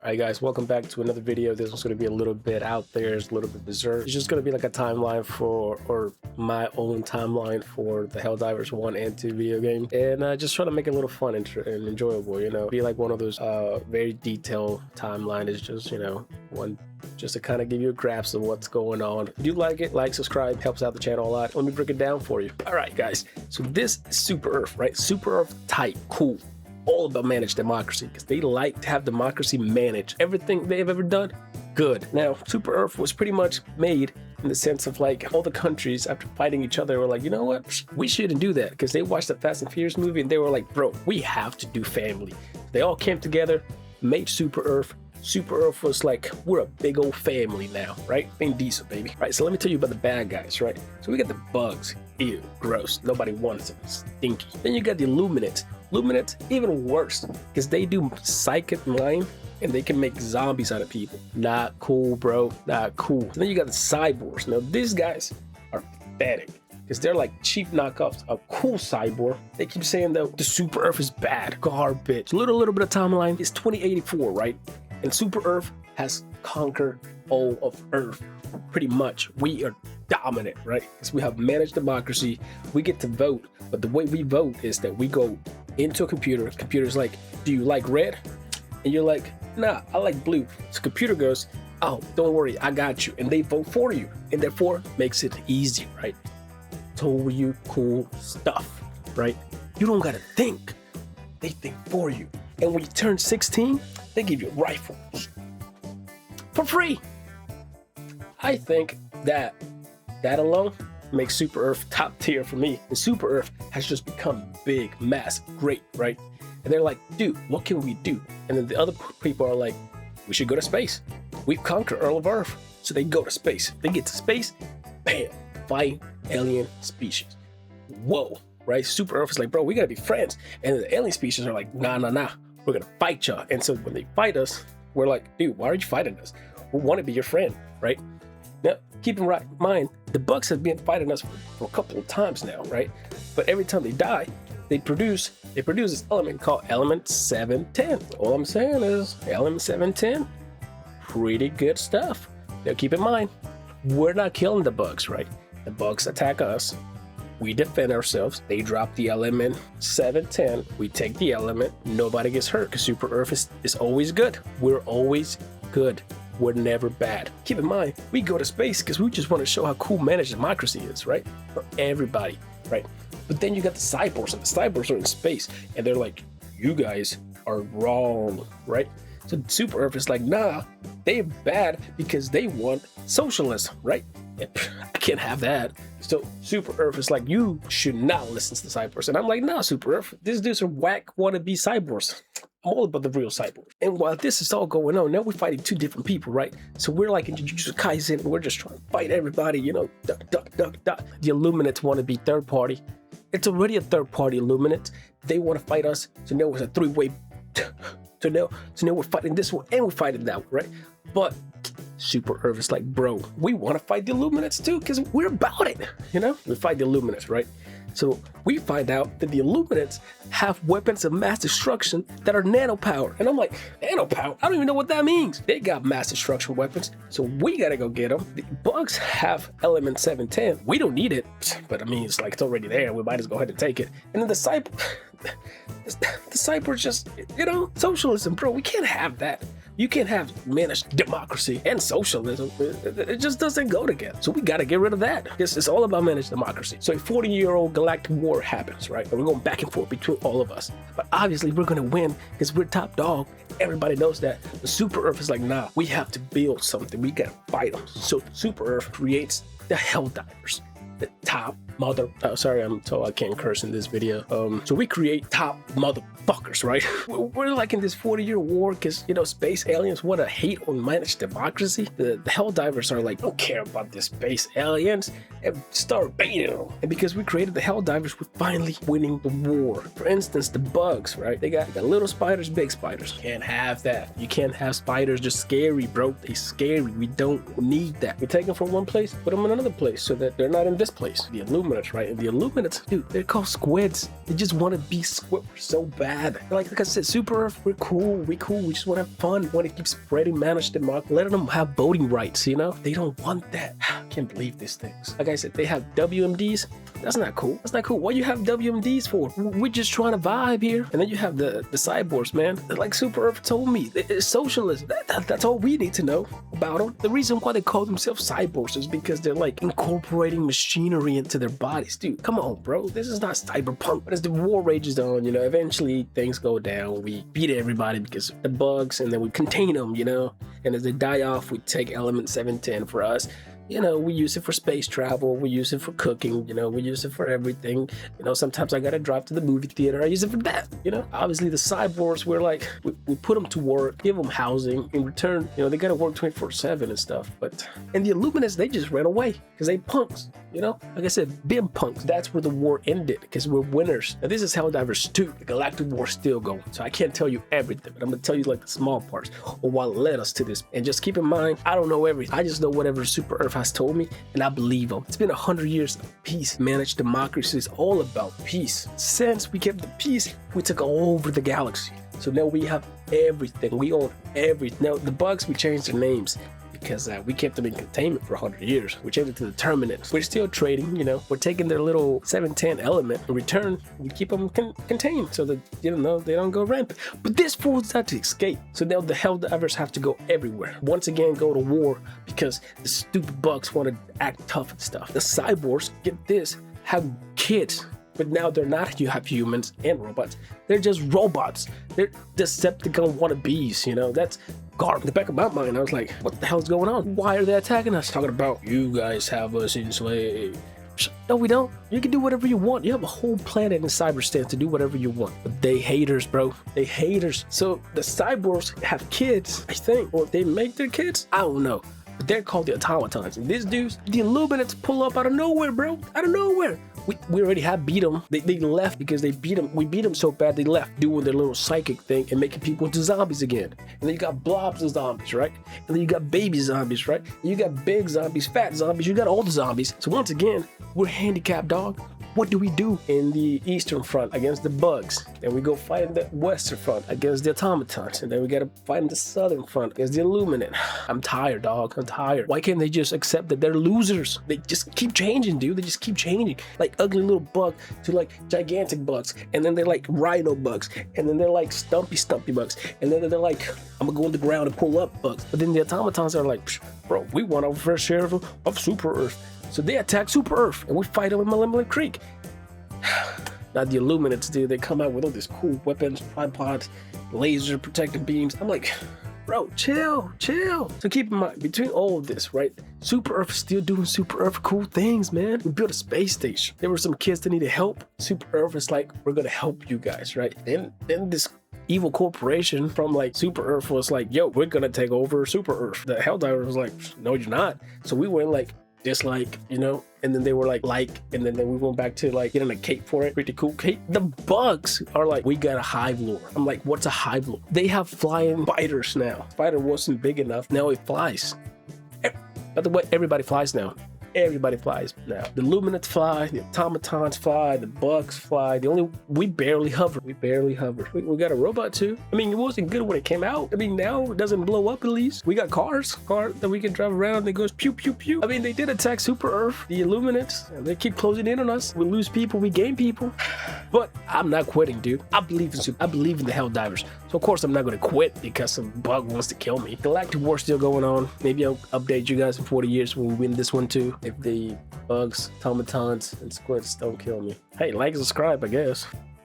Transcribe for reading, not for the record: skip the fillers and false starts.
Alright guys, welcome back to another video. This one's going to be a little bit out there, it's a little bit berserk. It's just going to be like a timeline or my own timeline for the Helldivers 1 and 2 video game. And just try to make it a little fun and enjoyable, Be like one of those very detailed timeline is just, one just to kind of give you a grasp of what's going on. If you like it, like, subscribe, helps out the channel a lot. Let me break it down for you. Alright guys, so this is Super Earth, right? Super Earth type, cool. All about managed democracy because they like to have democracy manage everything they've ever done. Good. Now, Super Earth was pretty much made in the sense of like all the countries after fighting each other were like, you know what? We shouldn't do that because they watched the Fast and Furious movie and they were like, bro, we have to do family. They all came together, made Super Earth. Super Earth was like, we're a big old family now, right? Vin Diesel, baby. Right, so let me tell you about the bad guys, right? So we got the bugs. Ew, gross. Nobody wants them. Stinky. Then you got the Illuminates. Illuminates, even worse, because they do psychic mind and they can make zombies out of people. Not cool, bro. Not cool. And then you got the Cyborgs. Now, these guys are pathetic because they're like cheap knockoffs of cool Cyborg. They keep saying that the Super Earth is bad, garbage. Little bit of timeline. It's 2084, right? And Super Earth has conquered all of Earth. Pretty much, we are dominant, right? Because we have managed democracy. We get to vote, but the way we vote is that we go into a computer. Computer's like, do you like red? And you're like, nah, I like blue. So computer goes, oh, don't worry, I got you. And they vote for you. And therefore makes it easy, right? Told you cool stuff, right? You don't gotta think. They think for you. And when you turn 16, they give you a rifle for free. I think that alone makes Super Earth top tier for me. And Super Earth has just become big, massive, great, right? And they're like, dude, what can we do? And then the other people are like, we should go to space. We've conquered all of Earth. So they go to space. They get to space, bam, fight alien species. Whoa, right? Super Earth is like, bro, we gotta be friends. And the alien species are like, nah, we're gonna fight y'all. And so when they fight us, we're like, dude, why are you fighting us? We want to be your friend, right? Now, keep in mind, the bugs have been fighting us for a couple of times now, right? But every time they die, they produce this element called element 710. All I'm saying is element 710, pretty good stuff. Now, keep in mind, we're not killing the bugs, right? The bugs attack us. We defend ourselves. They drop the element 710. We take the element. Nobody gets hurt because Super Earth is always good. We're always good. We're never bad. Keep in mind, we go to space because we just want to show how cool managed democracy is, right? For everybody, right? But then you got the cyborgs, and the cyborgs are in space, and they're like, you guys are wrong, right? So Super Earth is like, nah, they're bad because they want socialism, right? I can't have that. So Super Earth is like, you should not listen to the cyborgs. And I'm like, nah, Super Earth, these dudes are whack wannabe cyborgs. I'm all about the real cyborg. And while this is all going on, now we're fighting two different people, right? So we're like in Jujutsu Kaisen, and we're just trying to fight everybody, duck. The Illuminates want to be third party. It's already a third party Illuminate. They want to fight us, so now it's a three-way. So now we're fighting this one and we're fighting that one, right? But Super Earth is like, bro, we want to fight the Illuminates too, because we're about it, We fight the Illuminates, right? So we find out that the Illuminates have weapons of mass destruction that are nanopower. And I'm like, nanopower? I don't even know what that means. They got mass destruction weapons, so we gotta go get them. The bugs have element 710. We don't need it, but I mean, it's like it's already there. We might as well go ahead and take it. And then the cyber just, socialism, bro. We can't have that. You can't have managed democracy and socialism. It just doesn't go together. So we got to get rid of that. It's all about managed democracy. So a 40-year-old galactic war happens, right? And we're going back and forth between all of us. But obviously we're going to win because we're top dog. Everybody knows that. The Super Earth is like, nah, we have to build something. We got to fight them. So Super Earth creates the Helldivers. The top mother, sorry, I'm told I can't curse in this video. So we create top motherfuckers, right? We're like in this 40-year war because, space aliens want to hate on managed democracy. The Helldivers are like, don't care about the space aliens and start baiting them. And because we created the Helldivers, we're finally winning the war. For instance, the bugs, right? They got little spiders, big spiders. Can't have that. You can't have spiders just scary, bro. They scary. We don't need that. We take them from one place, put them in another place so that they're not in this place. The Illuminati Illuminates, right? And the Illuminates, dude, they're called squids. They just want to be squid so bad. Like I said, Super Earth, we're cool. We just want to have fun. We want to keep spreading managed democracy, letting them have voting rights, you know? They don't want that. I can't believe these things. Like I said, they have WMDs. That's not cool. That's not cool. What you have WMDs for? We're just trying to vibe here. And then you have the cyborgs, man. Like Super Earth told me, it's socialist. That's all we need to know about them. The reason why they call themselves cyborgs is because they're like incorporating machinery into their bodies. Dude, come on, bro. This is not cyberpunk. But as the war rages on, you know, eventually things go down. We beat everybody because of the bugs, and then we contain them, you know. And as they die off, we take element 710 for us. You know, we use it for space travel, we use it for cooking, you know, we use it for everything. You know, sometimes I gotta drive to the movie theater, I use it for that, you know. Obviously the cyborgs, we're like, we put them to work, give them housing. In return, you know, they gotta work 24/7 and stuff. But, and the Illuminates, they just ran away because they punks, you know. Like I said, been punks. That's where the war ended because we're winners. Now this is Helldivers 2. The Galactic War's still going. So I can't tell you everything, but I'm gonna tell you like the small parts or what led us to this. And just keep in mind, I don't know everything. I just know whatever Super Earth has told me, and I believe them. It's been 100 years of peace. Managed democracy is all about peace. Since we kept the peace, we took over the galaxy. So now we have everything. We own everything. Now the bugs, we changed their names because we kept them in containment for 100 years. We changed it to the Terminants. We're still trading, you know. We're taking their little 710 element. In return, we keep them contained so that, you know, they don't go rampant. But this fool's got to escape. So now the Helldivers have to go everywhere. Once again, go to war because the stupid bugs want to act tough and stuff. The cyborgs, get this, have kids. But now they're not, you have humans and robots. They're just robots. They're Decepticon wannabes, you know. That's garbage. In the back of my mind, I was like, what the hell's going on? Why are they attacking us? Talking about, you guys have us enslaved. No, we don't. You can do whatever you want. You have a whole planet in cyberspace to do whatever you want. But they haters, bro. They haters. So the cyborgs have kids, I think. Or they make their kids? I don't know. But they're called the automatons. And these dudes, the Illuminates pull up out of nowhere, bro. Out of nowhere. We already have beat them. They left because they beat them. We beat them so bad they left doing their little psychic thing and making people into zombies again. And then you got blobs of zombies, right? And then you got baby zombies, right? And you got big zombies, fat zombies. You got all the zombies. So once again, we're handicapped, dog. What do we do in the Eastern Front against the bugs? Then we go fight in the Western Front against the automatons. And then we gotta fight in the Southern Front against the Illuminate. I'm tired, dog. I'm tired. Why can't they just accept that they're losers? They just keep changing, dude. They just keep changing. Like ugly little bug to like gigantic bugs. And then they're like rhino bugs. And then they're like stumpy bugs. And then they're like, I'm gonna go on the ground and pull up bugs. But then the automatons are like, bro, we want our fair share of Super Earth. So they attack Super Earth, and we fight them in Malevolent Creek. Now the Illuminates, dude, they come out with all these cool weapons, tripods, laser protective beams. I'm like, bro, chill. So keep in mind, between all of this, right, Super Earth is still doing Super Earth cool things, man. We built a space station. There were some kids that needed help. Super Earth is like, we're gonna help you guys, right? Then this evil corporation from like Super Earth was like, yo, we're gonna take over Super Earth. The Helldivers was like, no, you're not. So we went like, dislike, you know, and then they were like, and then we went back to like getting a cape for it. Pretty cool cape. The bugs are like, we got a hive lore. I'm like, what's a hive lore? They have flying spiders now. Spider wasn't big enough. Now it flies. By the way, everybody flies now. Everybody flies now. The Illuminates fly, the automatons fly, the bugs fly. We barely hover. We got a robot too. I mean, it wasn't good when it came out. I mean, now it doesn't blow up at least. We got cars that we can drive around that goes pew pew pew. I mean, they did attack Super Earth, the Illuminates. They keep closing in on us. We lose people, we gain people. But I'm not quitting, dude. I believe in the Helldivers. So of course I'm not gonna quit because some bug wants to kill me. Galactic War still going on. Maybe I'll update you guys in 40 years when we win this one too. If the bugs, automatons, and squids don't kill me. Hey, like and subscribe, I guess.